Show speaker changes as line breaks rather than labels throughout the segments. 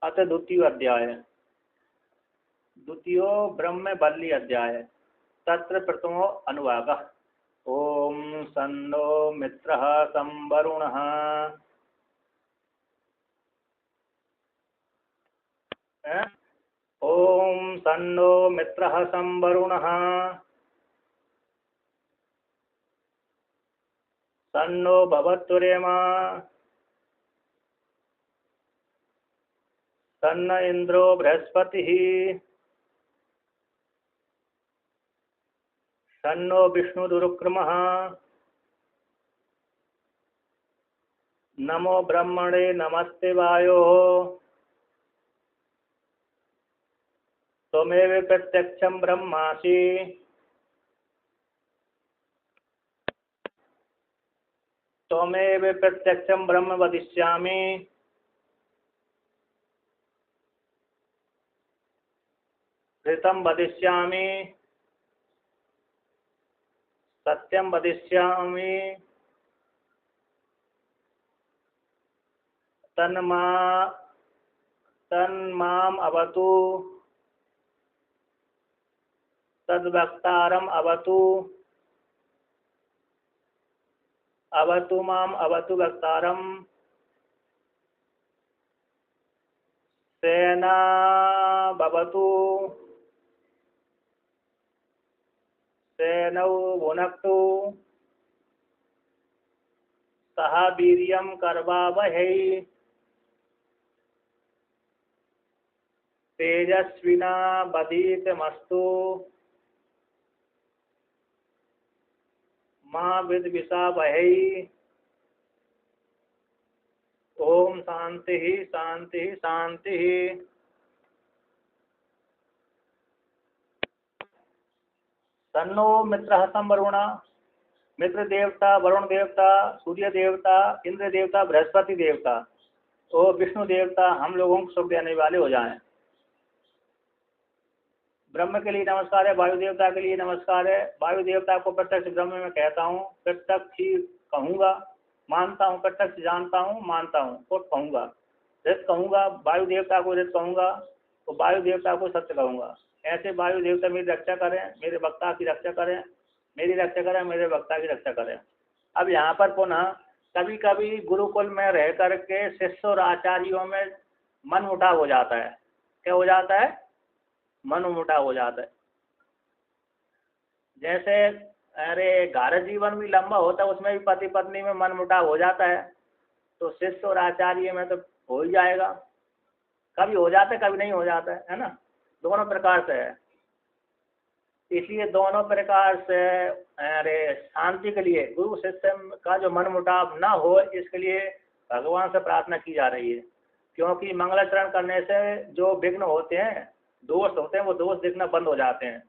अथ द्वितीय अध्याय। द्वितीयो ब्रह्म बल्ली अध्याय। तत्र प्रथमो अनुवागः। ओम सन्नो मित्रः सं वरुणः ओम सन्नो मित्रः सं वरुणः सन्नो भवत्वरेमा सन्न इंद्रो बृहस्पतिः सन्नो विष्णुरुक्रमः नमो ब्रह्मणे नमस्ते वायो त्वमेव प्रत्यक्षं ब्रह्मासि त्वमेव प्रत्यक्षं ब्रह्म वदिष्यामि ऋतं वदिष्यामि सत्यं वदिष्यामि तन्माम् अवतु तद्वक्तारम् अवतु अवतु माम् अवतु वक्तारम् सेना भवतु सेनौ भुनक्तु सह वीर्यं कर्वावहै तेजस्विना वधीतमस्तु मा विद्विषावहै। ओम शांति शांति शांति। तन्नो मित्रः सं वरुणा। मित्र देवता वरुण देवता, सूर्य देवता, इंद्र देवता, बृहस्पति देवता और विष्णु देवता हम लोगों को सुख देने वाले हो जाएं। ब्रह्म के लिए नमस्कार है, वायु देवता के लिए नमस्कार है। वायु देवता को प्रत्यक्ष ब्रह्म में कहता हूँ, प्रत्यक्ष ही कहूँगा, मानता हूँ, प्रत्यक्ष जानता हूँ, मानता हूँ तो कहूँगा। ऋत कहूँगा, वायु देवता को ऋत कहूँगा तो वायु देवता को सत्य कहूँगा। ऐसे वायु देवता मेरी रक्षा करें, मेरे वक्ता की रक्षा करें, मेरी रक्षा करें, मेरे वक्ता की रक्षा करें। अब यहाँ पर पुनः कभी कभी गुरुकुल में रह करके शिष्य और आचार्यों में मन मुटाव हो जाता है। क्या हो जाता है? मन मुटाव हो जाता है। जैसे अरे घर जीवन भी लंबा होता है, उसमें भी पति पत्नी में मन मुटाव हो जाता है, तो शिष्य और आचार्य में तो हो ही जाएगा। कभी हो जाता है, कभी नहीं हो जाता है ना। दोनों प्रकार से है। इसलिए दोनों प्रकार से अरे शांति के लिए गुरु शिष्य का जो मन मुटाव ना हो, इसके लिए भगवान से प्रार्थना की जा रही है। क्योंकि मंगलाचरण करने से जो विघ्न होते हैं, दोष होते हैं, वो दोष दिखना बंद हो जाते हैं।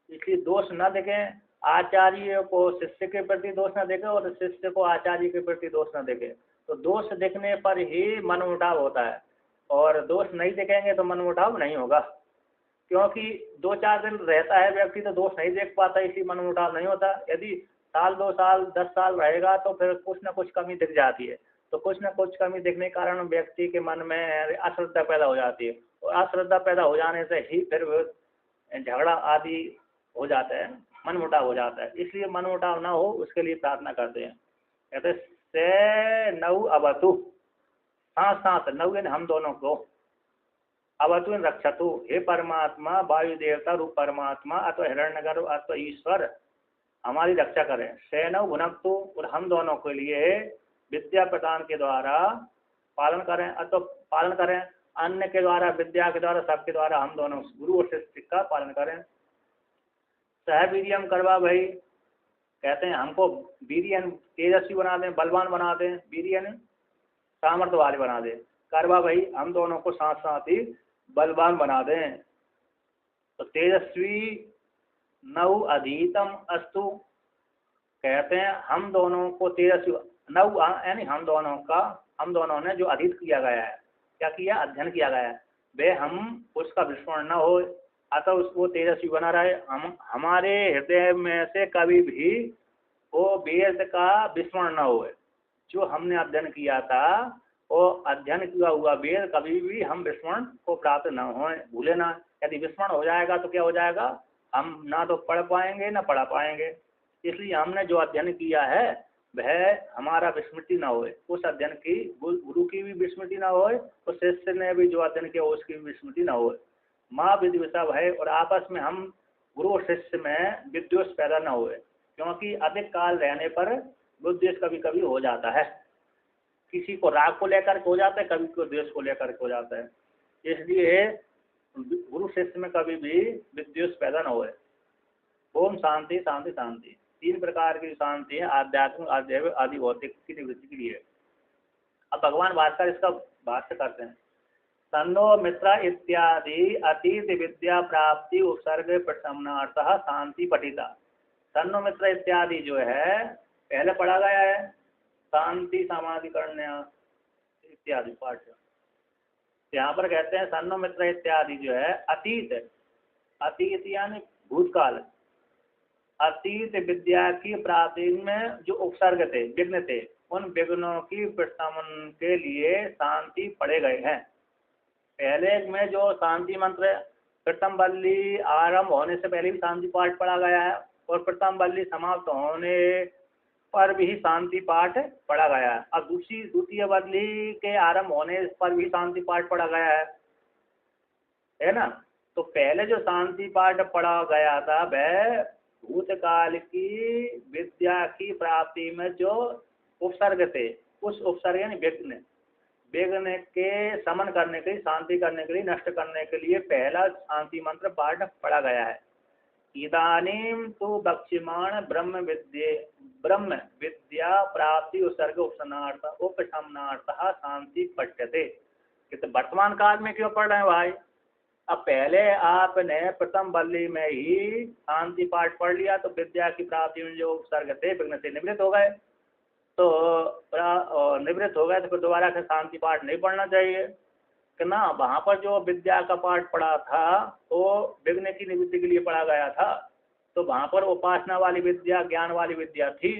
इसलिए दोष न दिखें, आचार्य को शिष्य के प्रति दोष न देखे और शिष्य को आचार्य के प्रति दोष न देखे। तो दोष दिखने पर ही मन मुटाव होता है, और दोष नहीं दिखेंगे तो मन मुटाव नहीं होगा। क्योंकि 2-4 दिन रहता है व्यक्ति तो दोष नहीं देख पाता, इसी मन मुटाव नहीं होता। यदि साल 2 साल 10 साल रहेगा तो फिर कुछ न कुछ कमी दिख जाती है। तो कुछ न कुछ कमी दिखने के कारण व्यक्ति के मन में अश्रद्धा पैदा हो जाती है, और अश्रद्धा पैदा हो जाने से ही फिर झगड़ा आदि हो जाता है, मन मुटाव हो जाता है। इसलिए मन मुटाव ना हो उसके लिए प्रार्थना करते हैं। कहते से नौ अवतु, साथ साथ नौ हम दोनों को, अवतु रक्षतु, हे परमात्मा वायु देवता रूप परमात्मा अथवा हिरण्यगर्भ अथवा ईश्वर हमारी रक्षा करें। सैनव भुनक्तु, और हम दोनों के लिए विद्या प्रदान के द्वारा पालन करें, अथवा पालन करें, अन्य के द्वारा, विद्या के द्वारा, सबके द्वारा हम दोनों गुरु और शिष्य का पालन करें। सह वीर्यम करवा भाई, कहते हैं हमको वीर्यन तेजस्वी बना दें, बलवान बना दें, वीर्यन सामर्थ्य वाले बना दें। करवा भाई हम दोनों को साथ साथ ही बलवान बना दें। तो तेजस्वी नौ अधीतम अस्तु, कहते हैं हम दोनों को तेजस्वी, नौ यानी हम दोनों ने जो अधीत किया गया है, क्या किया? अध्ययन किया गया है, वे हम उसका विस्मरण न हो, अतः उसको तेजस्वी बना रहे। हम हमारे हृदय में से कभी भी वो वेद का विस्मरण न हो। जो हमने अध्ययन किया था और अध्ययन किया हुआ वेद कभी भी हम विस्मरण को प्राप्त न हो, भूले ना। यदि विस्मरण हो जाएगा तो क्या हो जाएगा, हम ना तो पढ़ पाएंगे ना पढ़ा पाएंगे। इसलिए हमने जो अध्ययन किया है वह हमारा विस्मृति ना होए, उस अध्ययन की गुरु की भी विस्मृति ना होए और शिष्य ने भी जो अध्ययन किया उसकी भी विस्मृति ना होए। माँ विद्विषा है, और आपस में हम गुरु और शिष्य में विद्वेष पैदा ना होए, क्योंकि अधिक काल रहने पर विद्वेष कभी कभी हो जाता है। किसी को राग को लेकर के हो जाता है, कभी को द्वेष को लेकर के हो जाता है। इसलिए गुरु शिष्य में कभी भी विद्वेष पैदा ना होए। ओम शांति शांति शांति। 3 प्रकार की शांति है, आध्यात्मिक, आध्यात्मिक, आदि भौतिक की निवृत्ति के लिए। अब भगवान भास्कर इसका भाष्य करते हैं। तन्नो मित्र इत्यादि अतीत विद्या प्राप्ति उपसर्ग प्रशमनार्थः शांति पठिता। तन्नो मित्र इत्यादि जो है पहले पढ़ा गया है, शांति समाधि करने इत्यादि पाठ। यहाँ पर कहते हैं तन्नो मित्र इत्यादि जो है अतीत, अतीत यानी भूतकाल, अतीत विद्या की प्राप्ति में जो उपसर्ग थे, विघ्न थे, उन विघ्नों की प्रशमन के लिए शांति पढ़े गए हैं। पहले में जो शांति मंत्र प्रथम बल्ली आरंभ होने से पहले भी शांति पाठ पढ़ा गया है, और प्रथम बल्ली समाप्त होने पर भी शांति पाठ पढ़ा गया है। अब द्वितीय बल्ली के आरंभ होने पर भी शांति पाठ पढ़ा गया है ना। तो पहले जो शांति पाठ पढ़ा गया था वह भूतकाल की विद्या की प्राप्ति में जो उपसर्ग थे, उस उपसर्ग यानी विघ्न के समन करने के लिए, शांति करने के लिए, नष्ट करने के लिए पहला शांति मंत्र पाठ पढ़ा गया है। इदानीम तो बक्ष्यमाण ब्रह्म विद्या प्राप्ति उपसर्ग उपशमनार्थ शांति पठ्यते। तो वर्तमान काल में क्यों पढ़ रहे हैं भाई? अब पहले आपने प्रथम बल्ली में ही शांति पाठ पढ़ लिया तो विद्या की प्राप्ति में जो उपसर्ग थे विघ्न से निवृत्त हो गए, तो निवृत्त हो गए तो फिर दोबारा से शांति पाठ नहीं पढ़ना चाहिए कि ना। वहाँ पर जो विद्या का पाठ पढ़ा था वो विघ्न की निवृत्ति के लिए पढ़ा गया था, तो वहाँ पर उपासना वाली विद्या, ज्ञान वाली विद्या थी,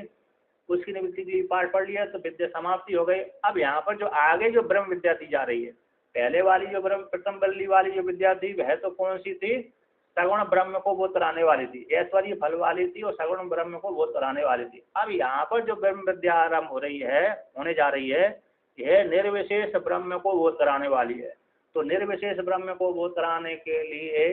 उसकी निवृत्ति के लिए पाठ पढ़ लिया तो विद्या समाप्ति हो गई। अब यहाँ पर जो आगे जो ब्रह्म विद्या दी जा रही है, पहले वाली जो ब्रह्म प्रथम बल्ली वाली जो विद्या थी वह तो कौन सी थी? सगुण ब्रह्म को बोध कराने वाली थी, ऐश्वर्य फल वाली थी और सगुण ब्रह्म को बोध कराने वाली थी। अब यहाँ पर जो ब्रह्म विद्या आरंभ हो रही है, होने जा रही है, यह निर्विशेष ब्रह्म को बोध कराने वाली है। तो निर्विशेष ब्रह्म को बोध कराने के लिए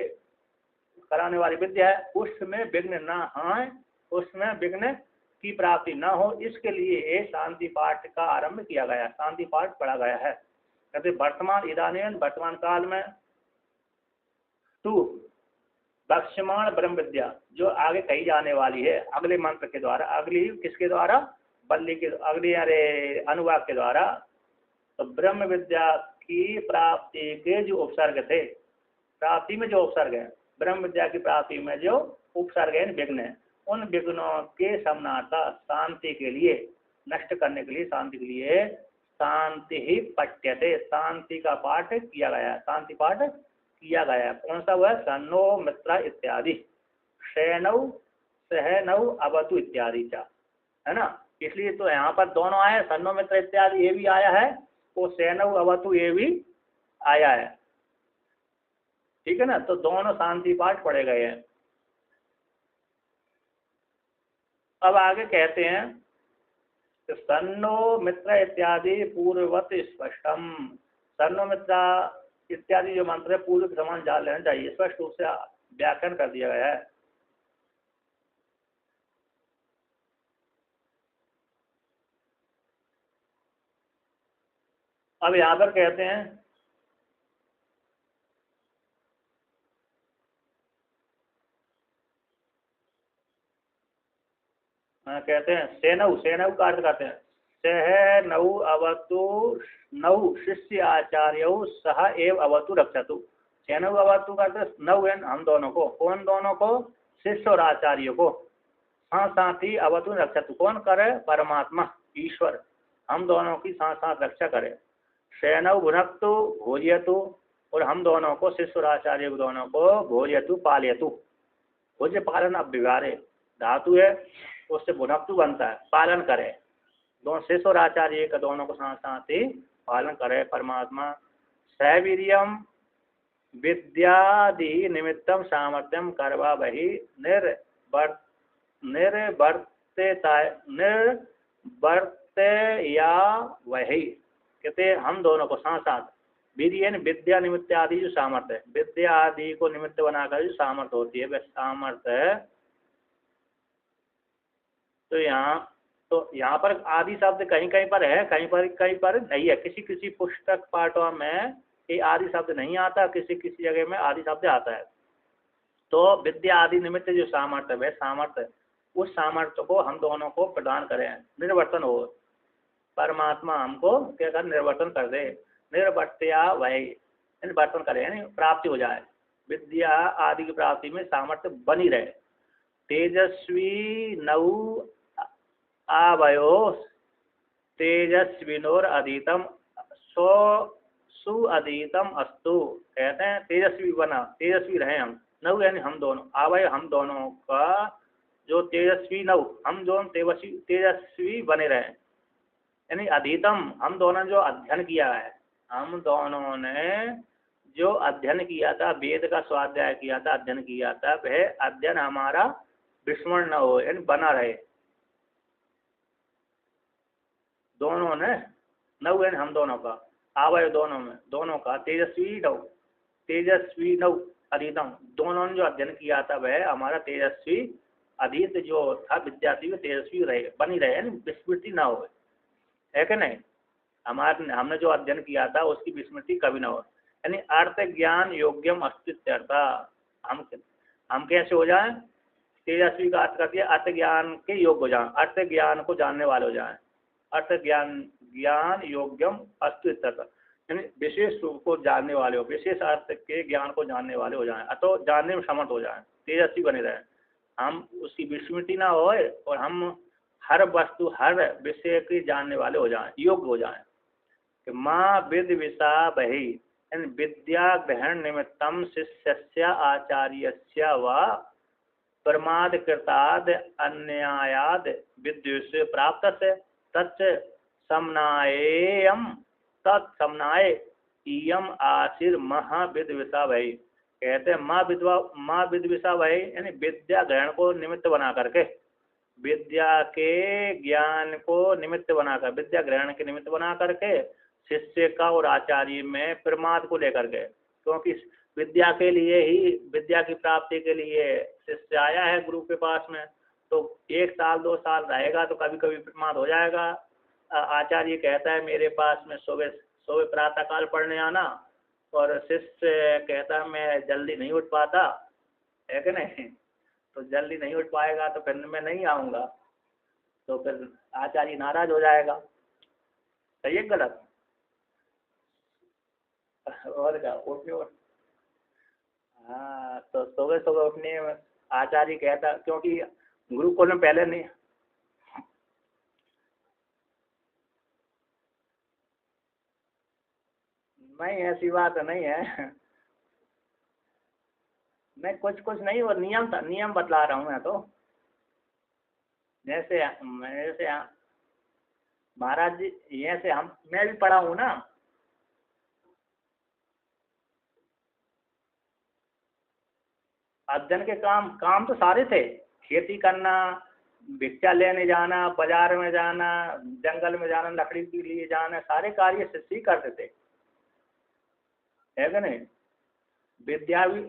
कराने वाली विद्या है, उसमें विघ्न ना आए, उसमें विघ्न की प्राप्ति ना हो, इसके लिए शांति पाठ का आरंभ किया गया, शांति पाठ पढ़ा गया है। कहते वर्तमान इदानीं वर्तमान काल में तू बक्ष्यमाण ब्रह्म विद्या जो आगे कही जाने वाली है अगले मंत्र के द्वारा, अगली किसके द्वारा? बल्ली के अगली अनुवाद के द्वारा। तो ब्रह्म विद्या की प्राप्ति के जो उपसर्ग थे, प्राप्ति में जो उपसर्ग है, ब्रह्म विद्या की प्राप्ति में जो उपसर्ग है विघ्न, उन विघ्नों के समनाता शांति के लिए, नष्ट करने के लिए, शांति के लिए शांति ही पठ्यते, शांति का पाठ किया गया, शांति पाठ किया गया। कौन सा वह? सन्नो मित्र इत्यादि, शयनौ सहनौ अवतु इत्यादि चा, है ना। इसलिए तो यहाँ पर दोनों आए, सन्नो मित्र इत्यादि ये भी आया है और शयनौ अवतु ये भी आया है, ठीक है ना। तो दोनों शांति पाठ पढ़े गए हैं। अब आगे कहते हैं सन्नो मित्र इत्यादि पूर्ववत स्पष्टम। सन्नो मित्र इत्यादि जो मंत्र है पूर्व के समान जान लेना चाहिए, स्पष्ट रूप से व्याख्यान कर दिया गया है। अब यहाँ पर कहते हैं कहते हैं सेनऊ, सेनऊ का अर्थ करते हैं सह नौ अवतु नौ शिष्य आचार्य सह एव अवतु रक्षतु। सेनऊ अवतु का अर्थ नौ है हम दोनों को, कौन दोनों को? शिष्य और आचार्य को। हाँ साथ ही अवतु रक्षतु, कौन करे? परमात्मा ईश्वर हम दोनों की साथ साथ रक्षा करे। सेनऊ भुनक्तु भोजयतु, और हम दोनों को, शिष्य और आचार्य दोनों को भोजयतु पालयतु। भोज्य पालन अव्यवहारे धातु है, उससे भुनक्तु बनता है, पालन करे। दोनों शिष्य और आचार्य का दोनों को साथ साथ ही पालन करे परमात्मा। सवीर्यम विद्यादि निमित्तम सामर्थ्यम करवा वही निर्वर्ते या वही। कहते हम दोनों को साथ साथ वीर्यन विद्या निमित्त आदि जो सामर्थ्य है, विद्या आदि को निमित्त बनाकर जो सामर्थ्य होती है वह सामर्थ्य। तो यहाँ पर आदि शब्द कहीं कहीं पर है, कहीं पर नहीं है। किसी किसी पुस्तक पाठों में ये आदि शब्द नहीं आता, किसी किसी जगह में आदि शब्द आता है। तो विद्या आदि निमित्त जो सामर्थ्य वह सामर्थ्य, उस सामर्थ्य को हम दोनों को प्रदान करें, निर्वर्तन हो। परमात्मा हमको क्या कर निर्वर्तन कर दे, निर्वर्त्या वही निर्वर्तन करे यानी प्राप्ति हो जाए, विद्या आदि की प्राप्ति में सामर्थ्य बनी रहे। तेजस्वी नौ आवयो तेजस्विनोर अधीतम सुअधीतम अस्तु। कहते हैं तेजस्वी बना, तेजस्वी रहे हम, नौ यानी हम दोनों, आवय हम दोनों का जो तेजस्वी नौ, हम दोनों तेजस्वी बने रहे। यानी अधीतम हम दोनों जो अध्ययन किया है, हम दोनों ने जो अध्ययन किया था, वेद का स्वाध्याय किया था, अध्ययन किया था, वह अध्ययन हमारा विस्मरण न हो यानी बना रहे। दोनों ने नौ यानी हम दोनों का, आवय दोनों में, दोनों का तेजस्वी नौ अधीतम, दोनों ने जो अध्ययन किया था वह हमारा तेजस्वी अधीत जो था विद्यार्थी में तेजस्वी रहे, बनी रहे यानी विस्मृति ना हो, है कि नहीं। हमने जो अध्ययन किया था उसकी विस्मृति कभी ना हो। यानी अर्थ ज्ञान योग्यम अस्तित्व, हम कैसे हो जाएं, तेजस्वी का अर्थ कर दिया अर्थ ज्ञान के योग्य हो जाएं, अर्थ ज्ञान को जानने वाले हो जाएं। अर्थ ज्ञान योग्यम अस्तित्व यानी विशेष रूप को जानने वाले हो, विशेष अर्थ के ज्ञान को जानने वाले हो जाएं, अतो जानने में समर्थ हो जाएं, तेजस्वी बने रहें, हम उसकी विस्मृति ना हो और हम हर वस्तु हर विषय के जानने वाले हो जाएं, योग्य हो जाएं। कि माँ विद विषा बही यानी विद्या ग्रहण निमित्तम शिष्य आचार्य व प्रमाद कृताद अन्यायाद विद्युष प्राप्त से तच्च समनायम तत्समनाय इयम आशीर महाविद्विषा भई। कहते हैं माँ विद्विषा भई यानी विद्या ग्रहण को निमित्त बना करके, विद्या के ज्ञान को निमित्त बनाकर, विद्या ग्रहण के निमित्त बना करके शिष्य का और आचार्य में प्रमाद को लेकर के, क्योंकि विद्या के लिए ही, विद्या की प्राप्ति के लिए शिष्य आया है गुरु के पास में, तो 1 साल 2 साल रहेगा तो कभी कभी प्रमाद हो जाएगा। आचार्य कहता है मेरे पास में सुबह प्रातः काल पढ़ने आना, और शिष्य कहता है मैं जल्दी नहीं उठ पाता, है कि नहीं, तो जल्दी नहीं उठ पाएगा तो फिर मैं नहीं आऊँगा, तो फिर आचार्य नाराज हो जाएगा। सही है गलत? और क्या उठने, हाँ, तो सुबह उठने में आचार्य कहता, क्योंकि गुरुकुल में पहले नहीं, नहीं ऐसी बात नहीं है, नहीं कुछ नहीं, वो नियम बतला रहा हूँ मैं तो। जैसे महाराज जी, जैसे मैं भी पढ़ा हूँ ना, अध्ययन के काम तो सारे थे, खेती करना, भिक्षा लेने जाना, बाजार में जाना, जंगल में जाना, लकड़ी के लिए जाना, सारे कार्य शिष्य ही करते थे, है कि नहीं। विद्या भी,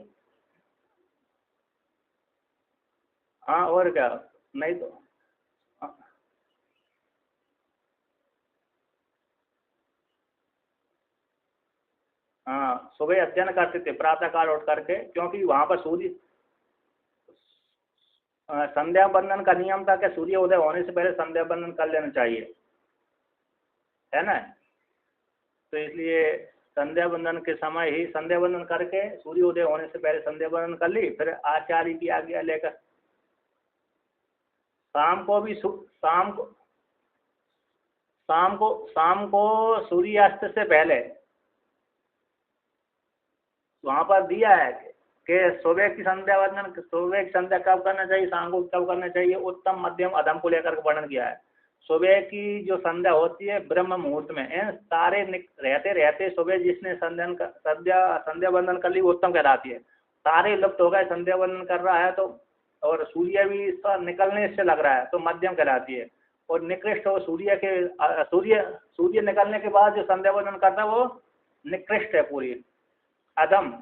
हाँ और क्या, नहीं तो हाँ सुबह अध्ययन करते थे प्रातः काल उठ करके, क्योंकि वहाँ पर सूर्य, संध्या बंदन का नियम था कि सूर्य उदय होने से पहले संध्या बंदन कर लेना चाहिए, है ना। तो इसलिए संध्या बंदन के समय ही संध्या बंदन करके सूर्य उदय होने से पहले संध्या बंदन कर ली, फिर आचार्य की आज्ञा लेकर शाम को भी शाम को सूर्यास्त से पहले वहाँ पर दिया है कि सुबह की संध्या कब करना चाहिए, शाम को कब करना चाहिए, उत्तम मध्यम अधम को लेकर के वर्णन किया है। सुबह की जो संध्या होती है ब्रह्म मुहूर्त में, सारे रहते रहते सुबह जिसने संध्या वंदन कर ली वो उत्तम कहलाती है। सारे लुप्त हो गए, संध्या वंदन कर रहा है तो, और सूर्य भी इसका निकलने से लग रहा है तो मध्यम कहलाती है। और निकृष्ट हो सूर्य के सूर्य निकलने के बाद जो संध्या वंदन करता है वो निकृष्ट है, पूरी अधम।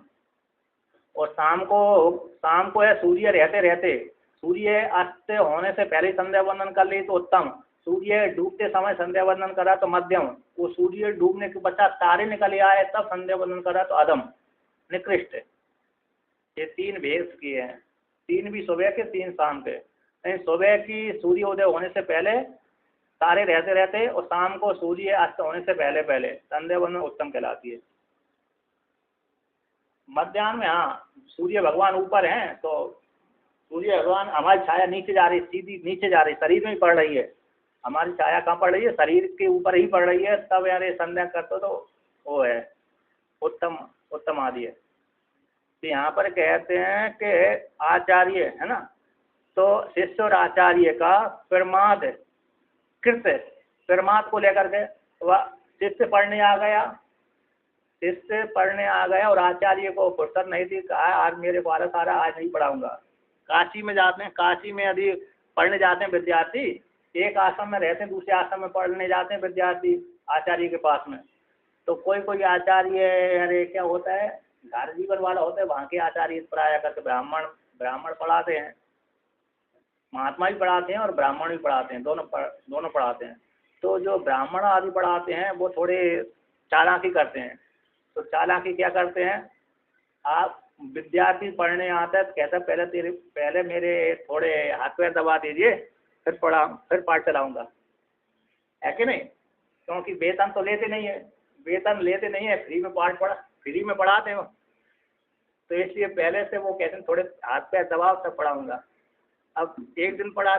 और शाम को है सूर्य रहते रहते, सूर्य अस्त होने से पहले संध्या वंदन कर ली तो उत्तम, सूर्य डूबते समय संध्या वंदन करा तो मध्यम, वो सूर्य डूबने के पश्चात तारे निकल आए तब संध्या वंदन करा तो अधम, निकृष्ट। ये 3 भेद किए हैं, 3 भी सुबह के 3 शाम के। नहीं, सुबह की सूर्य उदय होने से पहले तारे रहते रहते और शाम को सूर्य अस्त होने से पहले पहले संध्या वंदन उत्तम कहलाती है। मध्याह्न में हाँ सूर्य भगवान ऊपर हैं तो सूर्य भगवान, हमारी छाया नीचे जा रही, सीधी नीचे जा रही, शरीर में ही पड़ रही है, हमारी छाया कहाँ पड़ रही है, शरीर के ऊपर ही पड़ रही है, तब यार संध्या करते तो वो है उत्तम, उत्तम आदि है। तो यहाँ पर कहते हैं कि आचार्य है ना, तो शिष्य और आचार्य का प्रमाद कृत, प्रमाद को लेकर के वह शिष्य पढ़ने आ गया और आचार्य को फुर्सत नहीं थी, कहा आज मेरे को आलस आ रहा, आज नहीं पढ़ाऊंगा। काशी में जाते हैं, काशी में यदि पढ़ने जाते हैं विद्यार्थी, एक आश्रम में रहते हैं, दूसरे आश्रम में पढ़ने जाते हैं विद्यार्थी आचार्य के पास में, तो कोई कोई आचार्य अरे क्या होता है घर जीवन वाला होता है, वहाँ के आचार्य प्राय करके ब्राह्मण पढ़ाते हैं, महात्मा भी पढ़ाते हैं और ब्राह्मण भी पढ़ाते हैं, दोनों पढ़ाते हैं। तो जो ब्राह्मण आदि पढ़ाते हैं वो थोड़े चालाकी करते हैं। तो चालाकी क्या करते हैं, आप विद्यार्थी पढ़ने आता है तो कहता है पहले मेरे थोड़े हाथ पैर दबा दीजिए, फिर पाठ चलाऊंगा, है कि नहीं? क्योंकि वेतन तो लेते नहीं है, फ्री में पढ़ाते हैं, तो इसलिए पहले से वो कहते हैं थोड़े हाथ पैर दबाओ तब पढ़ाऊंगा। अब एक दिन दबा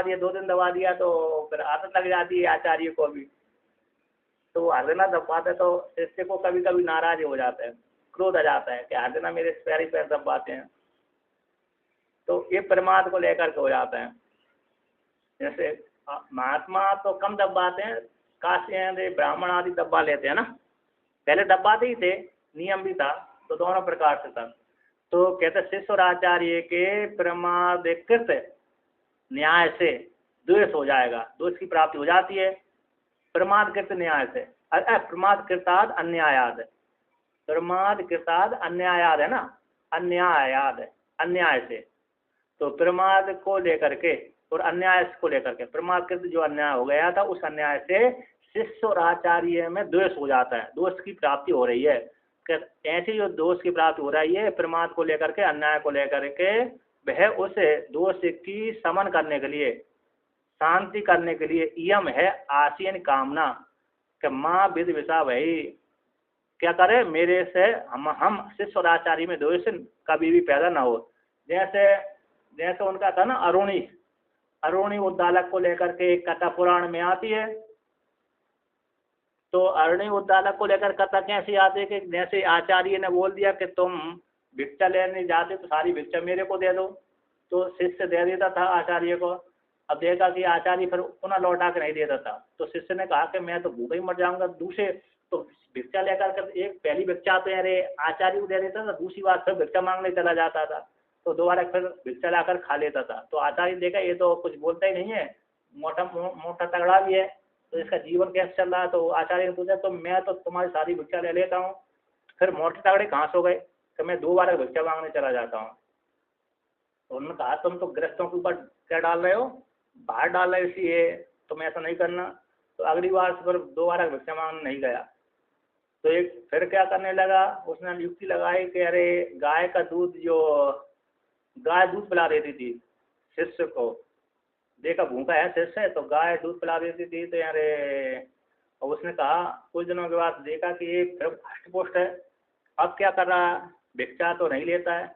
दिया, 2 दिन दबा दिया तो फिर आदत लग जाती है आचार्य को भी, तो हर दिन दबाते तो शिष्य को कभी कभी नाराज हो जाता है, क्रोध आ जाता है कि हर दिन मेरे पैर दबाते हैं, तो ये प्रमाद को लेकर के हो जाता है। जैसे महात्मा तो कम दबाते हैं, काशी ब्राह्मण आदि दबा लेते हैं ना, पहले दबाते ही थे, नियम भी था, तो दोनों प्रकार से था। तो कहते शिष्य और आचार्य के प्रमादकृत न्याय से द्वेष हो जाएगा, दोष की प्राप्ति हो जाती है प्रमादकृत न्याय से। प्रमादकृताद अन्यायाद, प्रमादकृताद अन्यायाद है ना, अन्याय से, तो प्रमाद को लेकर के और अन्याय को लेकर के, प्रमादकृत जो अन्याय हो गया था उस अन्याय से शिष्य और आचार्य में द्वेष हो जाता है, दोष की प्राप्ति हो रही है। ऐसी जो दोष की प्राप्ति हो रही है प्रमाद को लेकर के, अन्याय को लेकर के, वह उस दोष की शमन करने के लिए, शांति करने के लिए इयम है आसीन कामना कि माँ विद विषा वही क्या करे, मेरे से हम शिष्य और आचार्य में द्वेष कभी भी पैदा ना हो। जैसे उनका था ना अरुणी उद्दालक को लेकर के एक कथा पुराण में आती है। तो अरुणी उद्दालक को लेकर कथा कैसी आती है कि जैसे आचार्य ने बोल दिया कि तुम भिक्षा लेने जाते तो सारी भिक्षा मेरे को दे दो, तो शिष्य दे देता था आचार्य को। अब देखा कि आचार्य फिर पुनः लौटा के नहीं देता था, तो शिष्य ने कहा कि मैं तो भूखा ही मर जाऊंगा, दूसरे तो भिक्षा लेकर के एक पहली भिक्षा तो अरे आचार्य को दे देता था, दूसरी बार फिर भिक्षा मांगने चला जाता था, तो दोबारा फिर भिक्षा लाकर खा लेता था। तो आचार्य देखा ये तो कुछ बोलता ही नहीं है, मोटा तगड़ा भी है, तो इसका जीवन कैसे चल रहा है। तो आचार्य ने पूछा तो मैं तो तुम्हारी सारी भिक्षा ले लेता हूँ, फिर मोटे तगड़े कहाँ सो गए, तो मैं 2 बार भिक्षा मांगने चला जाता हूँ। तो उन्होंने कहा तुम तो गृहस्थों के ऊपर क्या डाल रहे हो, बाहर डाल रहे हो, इसलिए तुम ऐसा नहीं करना। तो अगली बार से फिर 2 बार भिक्षा मांगने नहीं गया। तो एक फिर क्या करने लगा, उसने युक्ति लगाई कि अरे गाय का दूध, जो गाय दूध पिला देती थी शिष्य को, देखा भूखा है शिष्य तो गाय दूध पिला देती थी, तो यार और उसने कहा कुछ दिनों के बाद देखा कि ये फिर हष्टपुष्ट है, अब क्या कर रहा है, भिक्षा तो नहीं लेता है,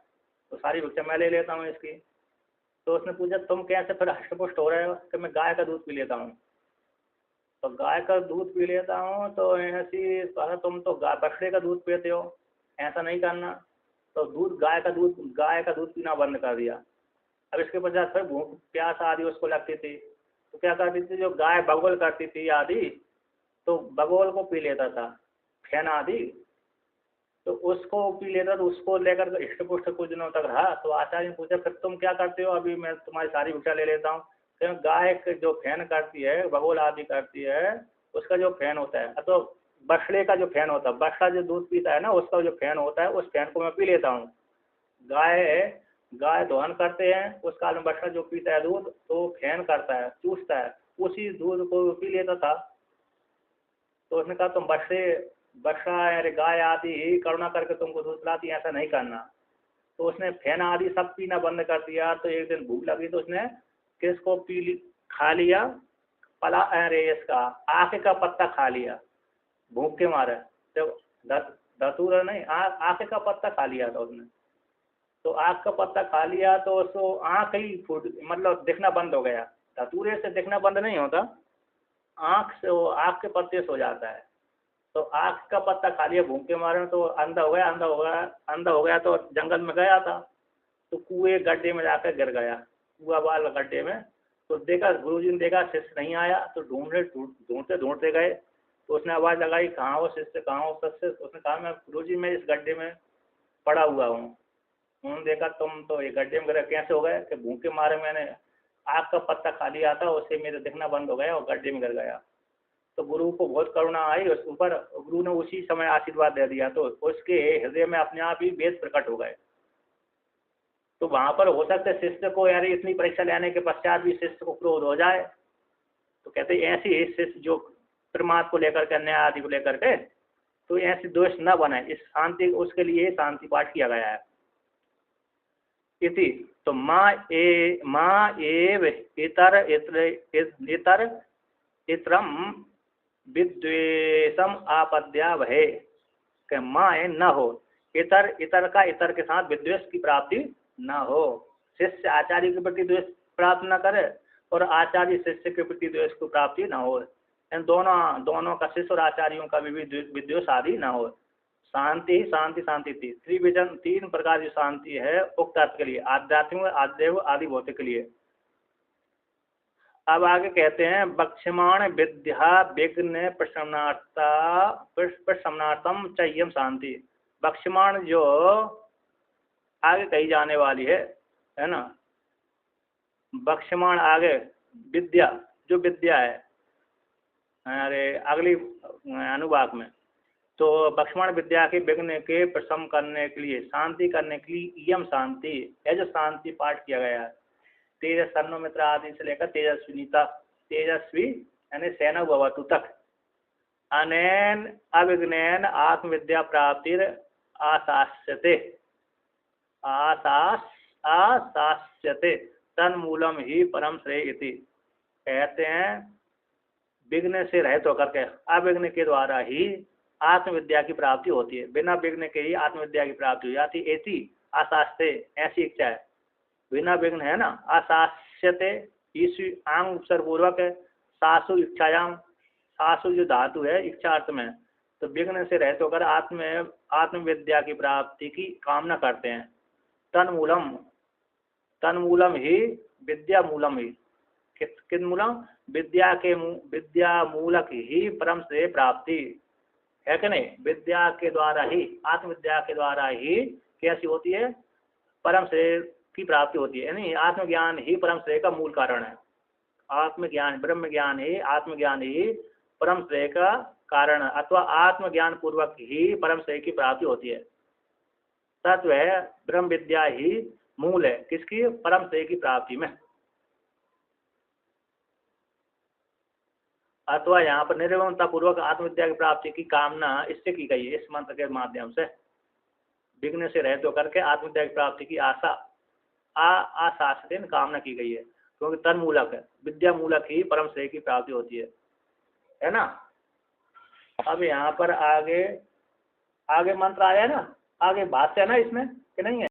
तो सारी भिक्षा मैं ले लेता हूँ इसकी। तो उसने पूछा तुम कैसे फिर हष्टपुष्ट हो रहे हो, कि मैं गाय का दूध पी लेता हूँ। तो गाय का दूध पी लेता हूँ, तो ऐसी कहा तुम तो बछड़े का दूध पीते हो, ऐसा नहीं करना। तो गाय का दूध पीना बंद कर दिया। अब इसके पश्चात फिर भूख प्यास आदि उसको लगती थी, तो क्या करती थी, जो गाय बगोल करती थी आदि, तो बगोल को पी लेता था फेन आदि, तो उसको पी लेता, तो उसको लेकर हृष्ट पुष्ट कुछ दिनों तक रहा। तो आचार्य ने पूछा फिर तुम क्या करते हो, अभी मैं तुम्हारी सारी भिक्षा ले लेता हूँ। तो गाय जो फैन करती है, बगोल आदि करती है, उसका जो फैन होता है, तो बछड़े का जो फैन होता है, बछड़ा जो दूध पीता है ना, उसका जो फैन होता है, उस फैन को मैं पी लेता हूँ। गाय गाय दोहन करते हैं, उस काल में बछड़ा जो पीता है दूध, तो फैन करता है, चूसता है, उसी दूध को पी लेता था। तो उसने कहा तुम बछड़ा अरे गाय आदि ही करुणा करके तुमको दूध पिलाती है, ऐसा नहीं करना। तो उसने फैन आदि सब पीना बंद कर दिया। तो एक दिन भूख लगी तो उसने किसको खा लिया, पला अरे इसका आके का पत्ता खा लिया भूख के मारे। तो धतूरा नहीं, आके का पत्ता खा लिया था उसने। तो आँख का पत्ता खा लिया तो उसको आँख ही फूट, मतलब दिखना बंद हो गया। धतूरे से दिखना बंद नहीं होता, आँख से वो आँख के पत्ते से हो जाता है। तो आँख का पत्ता खा लिया भूख के मारे, तो अंधा हो गया, अंधा हो गया तो जंगल में गया था। तो कुएं गड्ढे में जाकर गिर गया, कुआ वाल गड्ढे में। तो देखा, गुरुजी ने देखा शिष्य नहीं आया, तो ढूंढते ढूंढते गए। तो उसने आवाज़ लगाई कहाँ हो शिष्य, कहाँ हो शिष्य। उसने कहा मैं गुरुजी मैं इस गड्ढे में पड़ा हुआ हूँ। उन्होंने देखा तुम तो ये गड्ढे में गिरे कैसे हो गए, कि भूख के मारे मैंने आग का पत्ता खा लिया था, उससे मेरे दिखना बंद हो गया और गड्ढे में गिर गया। तो गुरु को बहुत करुणा आई उसके ऊपर, गुरु ने उसी समय आशीर्वाद दे दिया। तो उसके हृदय में अपने आप ही वेद प्रकट हो गए। तो वहां पर हो सकता है शिष्य को, यार इतनी परीक्षा लेने के पश्चात भी शिष्य को क्रोध हो जाए। तो कहते ऐसी ही शिष्य जो प्रमाद को लेकर के, न्याय आदि को लेकर के, तो ऐसी दोष न बने, इस शांति उसके लिए शांति पाठ किया गया है। इति तो माँ एव इतरम विद्वेषम आपद्या वहे, कि माँ न हो, इतर का इतर के साथ विद्वेष की प्राप्ति न हो। शिष्य आचार्य के प्रति द्वेष प्राप्त न करे और आचार्य शिष्य के प्रति द्वेष की प्राप्ति न हो। इन दोनों का, शिष्य और आचार्यों का भी विद्वेष आदि न हो। शांति ही शांति, शांति थी त्रिविजन, 3 प्रकार की शांति है उक्त अर्थ के लिए, आध्यात्मिक, आदेव आदि भौतिक के लिए। अब आगे कहते हैं बक्ष्यमाण विद्या विघ्न प्रशमनार्थम चय्यम शांति। बक्ष्यमाण जो आगे कही जाने वाली है ना, बक्ष्यमाण आगे विद्या, जो विद्या है, अरे अगली अनुवाक में, तो बक्ष्यमाण विद्या के विघ्न के प्रशम करने के लिए, शांति करने के लिए यम शांति है, जो शांति पाठ किया गया है। तेजस सन्नो मित्र आदि से लेकर तेजस्विनीता, तेजस्वी यानी सेना भवतु तक। अनेन अविघ्नेन आत्मविद्या प्राप्तिर आशास्यते, आशास्यते तन्मूलम ही परम श्रेय इति। कहते हैं विघ्न से रहित होकर के, अविघ्न के द्वारा ही आत्मविद्या की प्राप्ति होती है, बिना विघ्न के ही आत्मविद्या की प्राप्ति हो जाती। ऐसी आशास्ते, ऐसी इच्छा है, बिना विघ्न है ना, आशास्यते ईश्व आंग उपसर्ग पूर्वक है, सासु इच्छायाम, सासु जो धातु है इच्छा अर्थ में, तो विघ्न से रहते होकर आत्मविद्या की प्राप्ति की कामना करते हैं। तन्मूलम, तन्मूलम ही विद्या मूलम ही, किन मूलम, विद्या मूलक ही परम श्रेय प्राप्ति है कि नहीं। विद्या के द्वारा ही, आत्मविद्या के द्वारा ही कैसी होती है, परम श्रेय की प्राप्ति होती है। यानी आत्मज्ञान ही परम श्रेय का मूल कारण है। आत्मज्ञान, ब्रह्म ज्ञान ही, आत्मज्ञान ही परम श्रेय का कारण, अथवा आत्मज्ञान पूर्वक ही परम श्रेय की प्राप्ति होती है। तत्व है ब्रह्म विद्या ही मूल है किसकी, परम श्रेय की प्राप्ति में। अथवा यहाँ पर निर्विघ्नता पूर्वक आत्मविद्या की प्राप्ति की कामना इससे की गई है, इस मंत्र के माध्यम से। विघ्न से रहित होकर के आत्मविद्या की प्राप्ति की आशास्यते कामना की गई है, क्योंकि तन मूलक है, विद्या मूलक ही परम श्रेय की प्राप्ति होती है ना। अब यहाँ पर आगे मंत्र आया है ना, आगे भाष्य है ना इसमें कि नहीं है।